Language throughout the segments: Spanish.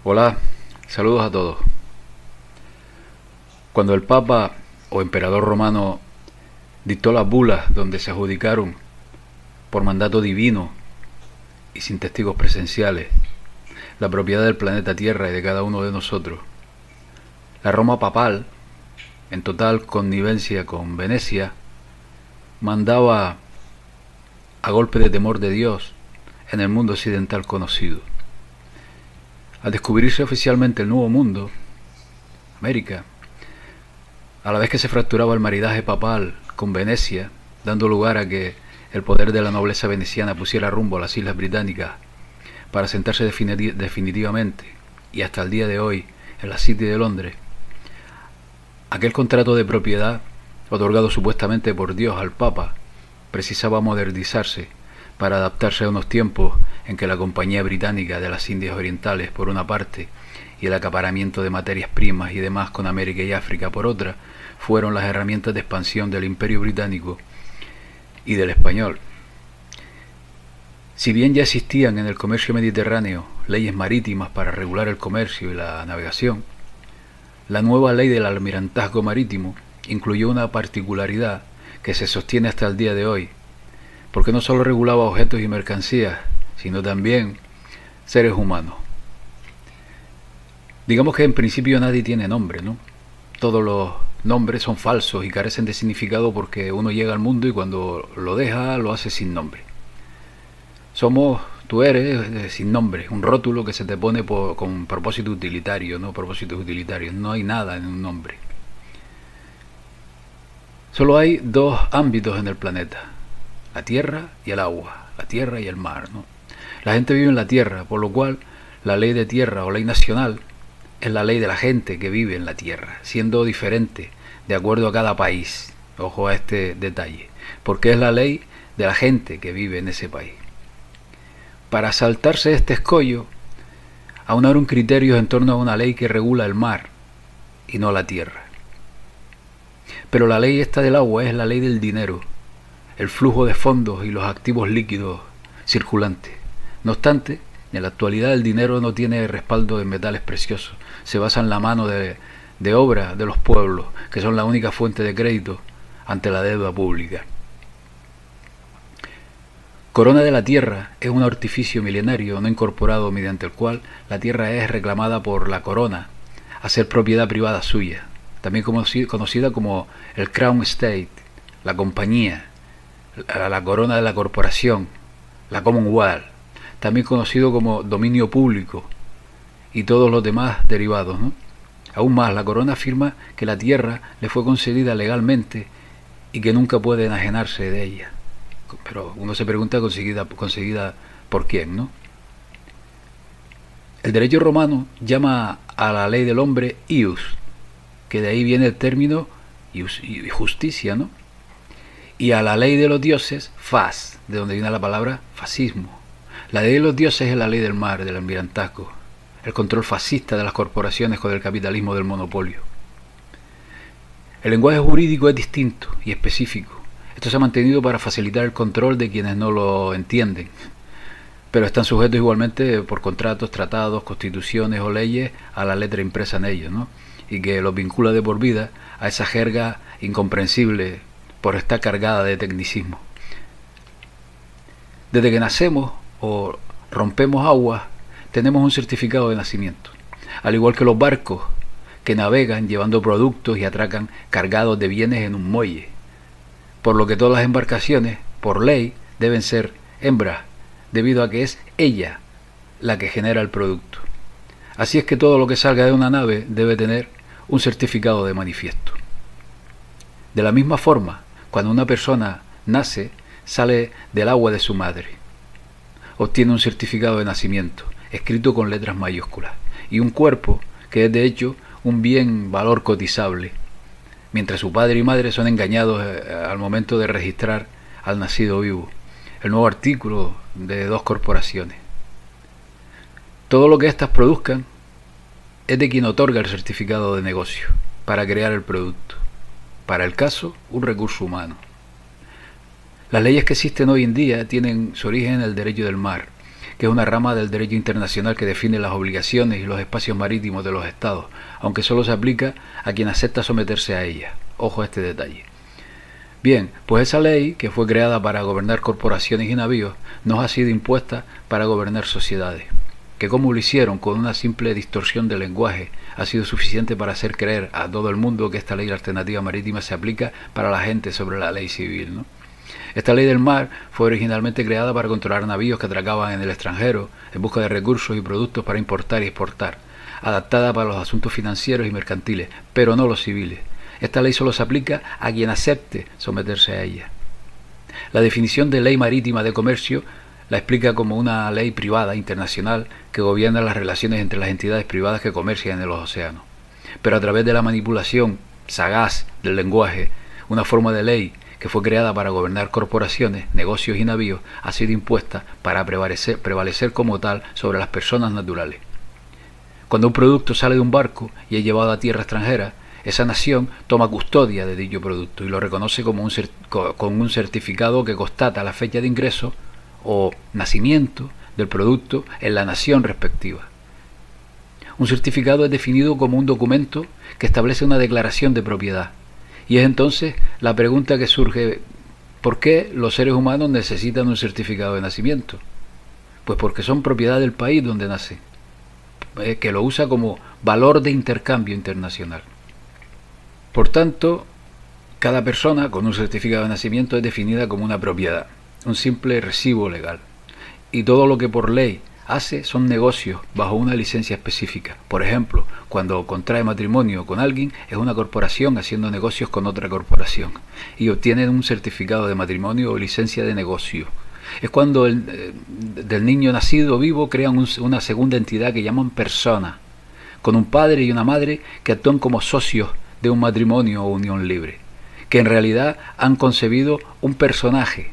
Hola, saludos a todos. Cuando el Papa o Emperador Romano dictó las bulas donde se adjudicaron por mandato divino y sin testigos presenciales la propiedad del planeta Tierra y de cada uno de nosotros, la Roma papal, en total connivencia con Venecia, mandaba a golpe de temor de Dios en el mundo occidental conocido. Al descubrirse oficialmente el Nuevo Mundo, América, a la vez que se fracturaba el maridaje papal con Venecia, dando lugar a que el poder de la nobleza veneciana pusiera rumbo a las Islas Británicas para sentarse definitivamente y hasta el día de hoy en la City de Londres, aquel contrato de propiedad otorgado supuestamente por Dios al Papa precisaba modernizarse para adaptarse a unos tiempos en que la Compañía Británica de las Indias Orientales por una parte y el acaparamiento de materias primas y demás con América y África por otra fueron las herramientas de expansión del Imperio Británico y del español. Si bien ya existían en el comercio mediterráneo leyes marítimas para regular el comercio y la navegación, la nueva ley del almirantazgo marítimo incluyó una particularidad que se sostiene hasta el día de hoy, porque no solo regulaba objetos y mercancías, sino también seres humanos. Digamos que en principio nadie tiene nombre, ¿no? Todos los nombres son falsos y carecen de significado porque uno llega al mundo y cuando lo deja lo hace sin nombre. Tú eres sin nombre, un rótulo que se te pone con propósito utilitario, ¿no? Propósitos utilitarios, no hay nada en un nombre. Solo hay dos ámbitos en el planeta, la tierra y el agua, la tierra y el mar, ¿no? La gente vive en la tierra, por lo cual la ley de tierra o ley nacional es la ley de la gente que vive en la tierra, siendo diferente de acuerdo a cada país. Ojo a este detalle, porque es la ley de la gente que vive en ese país. Para saltarse este escollo, aunar un criterio en torno a una ley que regula el mar y no la tierra. Pero la ley esta del agua es la ley del dinero, el flujo de fondos y los activos líquidos circulantes. No obstante, en la actualidad el dinero no tiene respaldo en metales preciosos, se basa en la mano de obra de los pueblos, que son la única fuente de crédito ante la deuda pública. Corona de la Tierra es un artificio milenario no incorporado mediante el cual la Tierra es reclamada por la corona a ser propiedad privada suya, también conocida como el Crown Estate, la compañía, la corona de la corporación, la Commonwealth, también conocido como dominio público y todos los demás derivados, ¿no? Aún más, la corona afirma que la tierra le fue concedida legalmente y que nunca puede enajenarse de ella. Pero uno se pregunta conseguida por quién, ¿no? El derecho romano llama a la ley del hombre ius, que de ahí viene el término ius y justicia, ¿no? Y a la ley de los dioses, fas, de donde viene la palabra fascismo. La ley de los dioses es la ley del mar, del almirantazgo, el control fascista de las corporaciones con el capitalismo del monopolio. El lenguaje jurídico es distinto y específico. Esto se ha mantenido para facilitar el control de quienes no lo entienden, pero están sujetos igualmente por contratos, tratados, constituciones o leyes a la letra impresa en ellos, ¿no? Y que los vincula de por vida a esa jerga incomprensible por estar cargada de tecnicismo. Desde que nacemos o rompemos aguas, tenemos un certificado de nacimiento, al igual que los barcos que navegan llevando productos y atracan cargados de bienes en un muelle, por lo que todas las embarcaciones, por ley, deben ser hembras, debido a que es ella la que genera el producto. Así es que todo lo que salga de una nave debe tener un certificado de manifiesto. De la misma forma, cuando una persona nace, sale del agua de su madre. Obtiene un certificado de nacimiento, escrito con letras mayúsculas, y un cuerpo que es de hecho un bien valor cotizable, mientras su padre y madre son engañados al momento de registrar al nacido vivo. El nuevo artículo de dos corporaciones. Todo lo que éstas produzcan es de quien otorga el certificado de negocio para crear el producto. Para el caso, un recurso humano. Las leyes que existen hoy en día tienen su origen en el derecho del mar, que es una rama del derecho internacional que define las obligaciones y los espacios marítimos de los estados, aunque solo se aplica a quien acepta someterse a ella. Ojo a este detalle. Bien, pues esa ley, que fue creada para gobernar corporaciones y navíos, nos ha sido impuesta para gobernar sociedades, que como lo hicieron con una simple distorsión del lenguaje, ha sido suficiente para hacer creer a todo el mundo que esta ley alternativa marítima se aplica para la gente sobre la ley civil, ¿no? Esta ley del mar fue originalmente creada para controlar navíos que atracaban en el extranjero en busca de recursos y productos para importar y exportar, adaptada para los asuntos financieros y mercantiles, pero no los civiles. Esta ley solo se aplica a quien acepte someterse a ella. La definición de ley marítima de comercio la explica como una ley privada internacional que gobierna las relaciones entre las entidades privadas que comercian en los océanos. Pero a través de la manipulación sagaz del lenguaje, una forma de ley que fue creada para gobernar corporaciones, negocios y navíos ha sido impuesta para prevalecer como tal sobre las personas naturales. Cuando un producto sale de un barco y es llevado a tierra extranjera, esa nación toma custodia de dicho producto y lo reconoce como con un certificado que constata la fecha de ingreso o nacimiento del producto en la nación respectiva. Un certificado es definido como un documento que establece una declaración de propiedad. Y es entonces la pregunta que surge: ¿por qué los seres humanos necesitan un certificado de nacimiento? Pues porque son propiedad del país donde nace, que lo usa como valor de intercambio internacional. Por tanto, cada persona con un certificado de nacimiento es definida como una propiedad, un simple recibo legal. Y todo lo que por ley hace son negocios bajo una licencia específica. Por ejemplo, cuando contrae matrimonio con alguien, es una corporación haciendo negocios con otra corporación y obtienen un certificado de matrimonio o licencia de negocio. Es cuando del niño nacido vivo crean una segunda entidad que llaman persona, con un padre y una madre que actúan como socios de un matrimonio o unión libre, que en realidad han concebido un personaje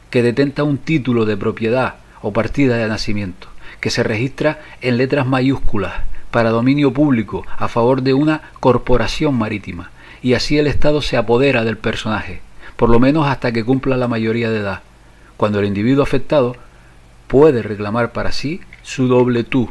que detenta un título de propiedad o partida de nacimiento, que se registra en letras mayúsculas para dominio público a favor de una corporación marítima, y así el Estado se apodera del personaje, por lo menos hasta que cumpla la mayoría de edad, cuando el individuo afectado puede reclamar para sí su doble tú.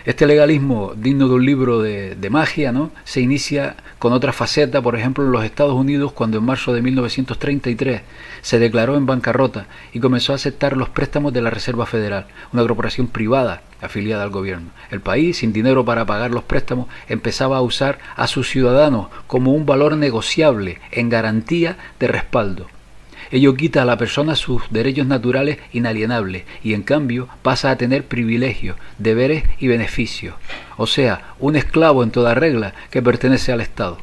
Este legalismo, digno de un libro de magia, ¿no?, se inicia con otra faceta, por ejemplo, en los Estados Unidos, cuando en marzo de 1933 se declaró en bancarrota y comenzó a aceptar los préstamos de la Reserva Federal, una corporación privada afiliada al gobierno. El país, sin dinero para pagar los préstamos, empezaba a usar a sus ciudadanos como un valor negociable en garantía de respaldo. Ello quita a la persona sus derechos naturales inalienables y en cambio pasa a tener privilegios, deberes y beneficios. O sea, un esclavo en toda regla que pertenece al Estado.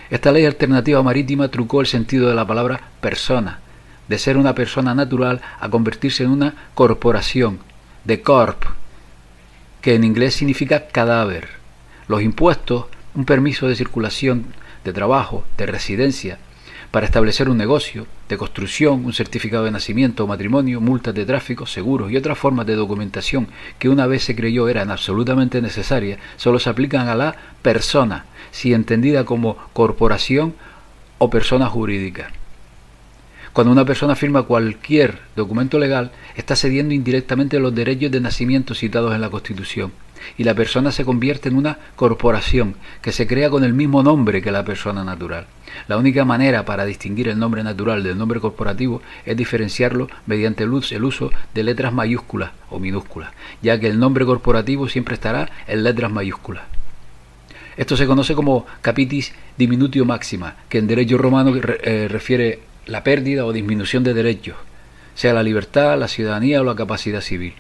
Esta ley alternativa marítima trucó el sentido de la palabra persona, de ser una persona natural a convertirse en una corporación, de corp, que en inglés significa cadáver. Los impuestos, un permiso de circulación, de trabajo, de residencia, para establecer un negocio, de construcción, un certificado de nacimiento o matrimonio, multas de tráfico, seguros y otras formas de documentación que una vez se creyó eran absolutamente necesarias, solo se aplican a la persona, si entendida como corporación o persona jurídica. Cuando una persona firma cualquier documento legal, está cediendo indirectamente los derechos de nacimiento citados en la Constitución, y la persona se convierte en una corporación que se crea con el mismo nombre que la persona natural. La única manera para distinguir el nombre natural del nombre corporativo es diferenciarlo mediante el uso de letras mayúsculas o minúsculas, ya que el nombre corporativo siempre estará en letras mayúsculas. Esto se conoce como capitis diminutio maxima, que en derecho romano refiere la pérdida o disminución de derechos, sea la libertad, la ciudadanía o la capacidad civil.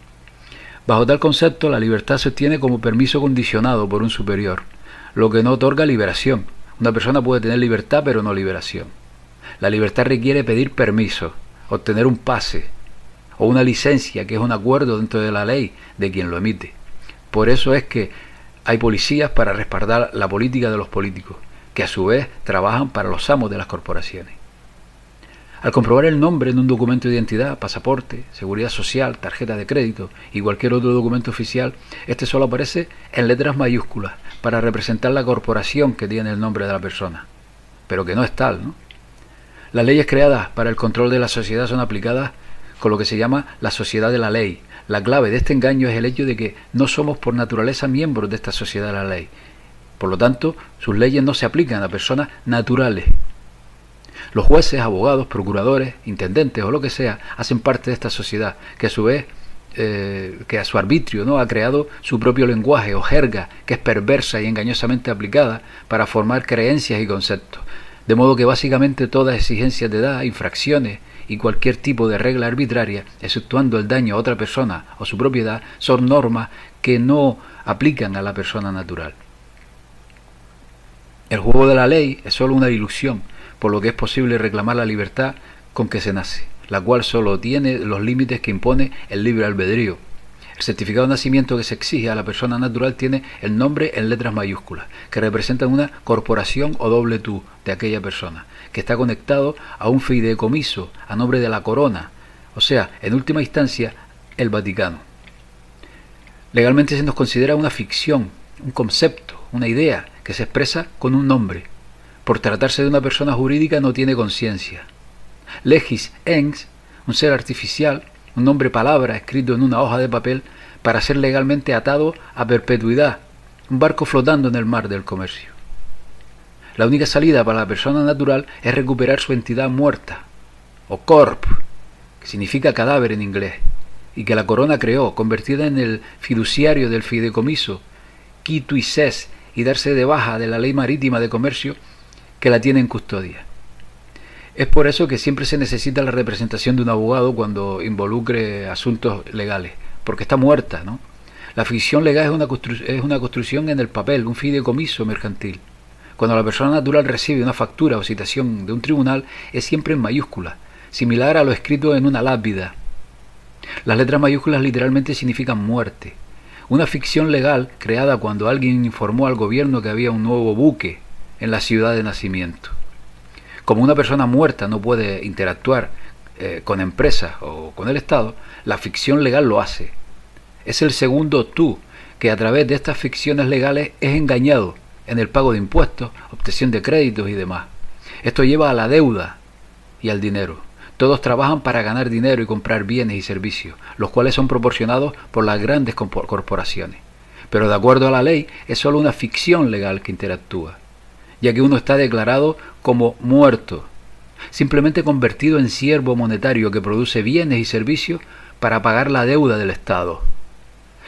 Bajo tal concepto, la libertad se obtiene como permiso condicionado por un superior, lo que no otorga liberación. Una persona puede tener libertad pero no liberación. La libertad requiere pedir permiso, obtener un pase o una licencia, que es un acuerdo dentro de la ley de quien lo emite. Por eso es que hay policías para respaldar la política de los políticos, que a su vez trabajan para los amos de las corporaciones. Al comprobar el nombre en un documento de identidad, pasaporte, seguridad social, tarjeta de crédito y cualquier otro documento oficial, este solo aparece en letras mayúsculas para representar la corporación que tiene el nombre de la persona, pero que no es tal, ¿no? Las leyes creadas para el control de la sociedad son aplicadas con lo que se llama la sociedad de la ley, La clave de este engaño es el hecho de que no somos por naturaleza miembros de esta sociedad de la ley. Por lo tanto, sus leyes no se aplican a personas naturales. Los jueces, abogados, procuradores, intendentes o lo que sea, hacen parte de esta sociedad, que a su vez, que a su arbitrio, ¿no?, ha creado su propio lenguaje o jerga, que es perversa y engañosamente aplicada para formar creencias y conceptos. De modo que básicamente todas exigencias de edad, infracciones y cualquier tipo de regla arbitraria, exceptuando el daño a otra persona o su propiedad, son normas que no aplican a la persona natural. El juego de la ley es solo una ilusión, por lo que es posible reclamar la libertad con que se nace, la cual solo tiene los límites que impone el libre albedrío. El certificado de nacimiento que se exige a la persona natural tiene el nombre en letras mayúsculas, que representan una corporación o doble tú de aquella persona, que está conectado a un fideicomiso a nombre de la corona, o sea, en última instancia, el Vaticano. Legalmente se nos considera una ficción, un concepto, una idea que se expresa con un nombre. Por tratarse de una persona jurídica no tiene conciencia. Legis ens, un ser artificial, un nombre palabra escrito en una hoja de papel para ser legalmente atado a perpetuidad, un barco flotando en el mar del comercio. La única salida para la persona natural es recuperar su entidad muerta, o corp, que significa cadáver en inglés, y que la corona creó, convertida en el fiduciario del fideicomiso, qui tu ses, y darse de baja de la ley marítima de comercio que la tiene en custodia. Es por eso que siempre se necesita la representación de un abogado cuando involucre asuntos legales, porque está muerta, ¿no? La ficción legal es una construcción en el papel, un fideicomiso mercantil. Cuando la persona natural recibe una factura o citación de un tribunal, es siempre en mayúsculas, similar a lo escrito en una lápida. Las letras mayúsculas literalmente significan muerte. Una ficción legal creada cuando alguien informó al gobierno que había un nuevo buque en la ciudad de nacimiento. Como una persona muerta no puede interactuar con empresas o con el Estado, la ficción legal lo hace. Es el segundo tú que a través de estas ficciones legales es engañado en el pago de impuestos, obtención de créditos y demás. Esto lleva a la deuda y al dinero. Todos trabajan para ganar dinero y comprar bienes y servicios, los cuales son proporcionados por las grandes corporaciones. Pero de acuerdo a la ley, es solo una ficción legal que interactúa, ya que uno está declarado como muerto, simplemente convertido en siervo monetario que produce bienes y servicios para pagar la deuda del Estado.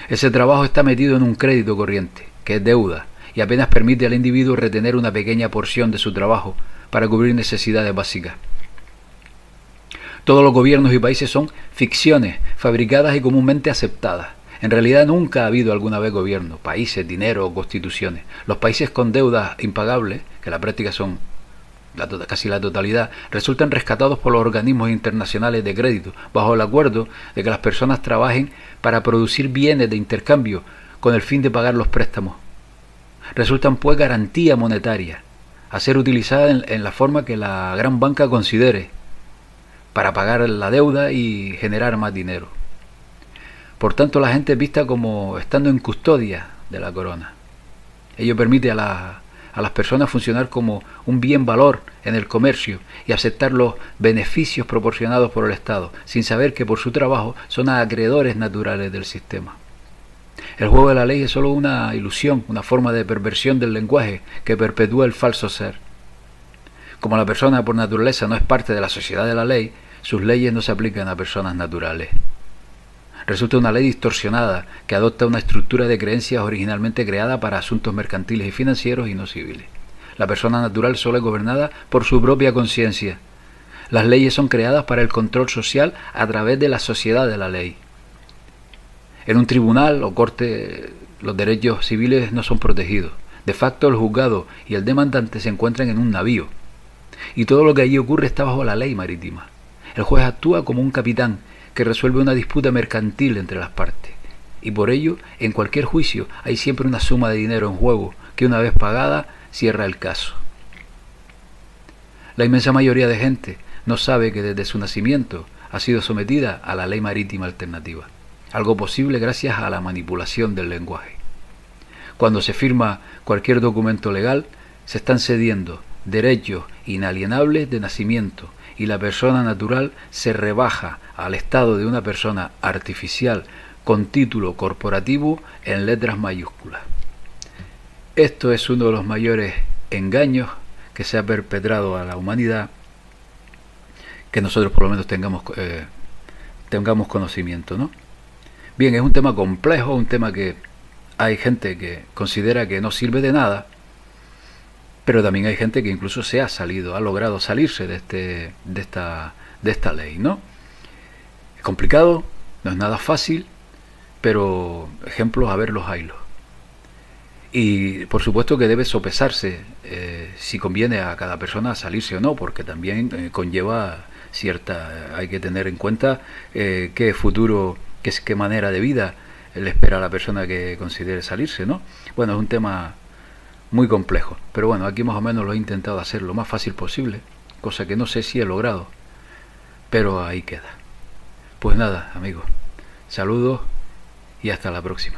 Ese trabajo está metido en un crédito corriente, que es deuda, y apenas permite al individuo retener una pequeña porción de su trabajo para cubrir necesidades básicas. Todos los gobiernos y países son ficciones, fabricadas y comúnmente aceptadas. En realidad nunca ha habido alguna vez gobierno, países, dinero o constituciones. Los países con deudas impagables, que en la práctica son casi la totalidad, resultan rescatados por los organismos internacionales de crédito, bajo el acuerdo de que las personas trabajen para producir bienes de intercambio con el fin de pagar los préstamos. Resultan pues garantía monetaria, a ser utilizada en la forma que la gran banca considere, para pagar la deuda y generar más dinero. Por tanto, la gente es vista como estando en custodia de la corona. Ello permite a las personas funcionar como un bien valor en el comercio y aceptar los beneficios proporcionados por el Estado, sin saber que por su trabajo son acreedores naturales del sistema. El juego de la ley es solo una ilusión, una forma de perversión del lenguaje que perpetúa el falso ser. Como la persona por naturaleza no es parte de la sociedad de la ley, sus leyes no se aplican a personas naturales. Resulta una ley distorsionada que adopta una estructura de creencias originalmente creada para asuntos mercantiles y financieros y no civiles. La persona natural solo es gobernada por su propia conciencia. Las leyes son creadas para el control social a través de la sociedad de la ley. En un tribunal o corte los derechos civiles no son protegidos. De facto, el juzgado y el demandante se encuentran en un navío, y todo lo que allí ocurre está bajo la ley marítima. El juez actúa como un capitán que resuelve una disputa mercantil entre las partes, y por ello, en cualquier juicio hay siempre una suma de dinero en juego que una vez pagada cierra el caso. La inmensa mayoría de gente no sabe que desde su nacimiento ha sido sometida a la ley marítima alternativa, algo posible gracias a la manipulación del lenguaje. Cuando se firma cualquier documento legal, se están cediendo derechos inalienables de nacimiento, y la persona natural se rebaja al estado de una persona artificial con título corporativo en letras mayúsculas. Esto es uno de los mayores engaños que se ha perpetrado a la humanidad, que nosotros por lo menos tengamos conocimiento, ¿no? Bien, es un tema complejo, un tema que hay gente que considera que no sirve de nada, pero también hay gente que incluso ha logrado salirse de esta ley, ¿no? Es complicado, no es nada fácil, pero ejemplos a ver los haylos. Y por supuesto que debe sopesarse si conviene a cada persona salirse o no, porque también conlleva hay que tener en cuenta qué futuro, qué manera de vida le espera a la persona que considere salirse, ¿no? Bueno, es un tema muy complejo, pero bueno, aquí más o menos lo he intentado hacer lo más fácil posible, cosa que no sé si he logrado, pero ahí queda. Pues nada, amigos, saludos y hasta la próxima.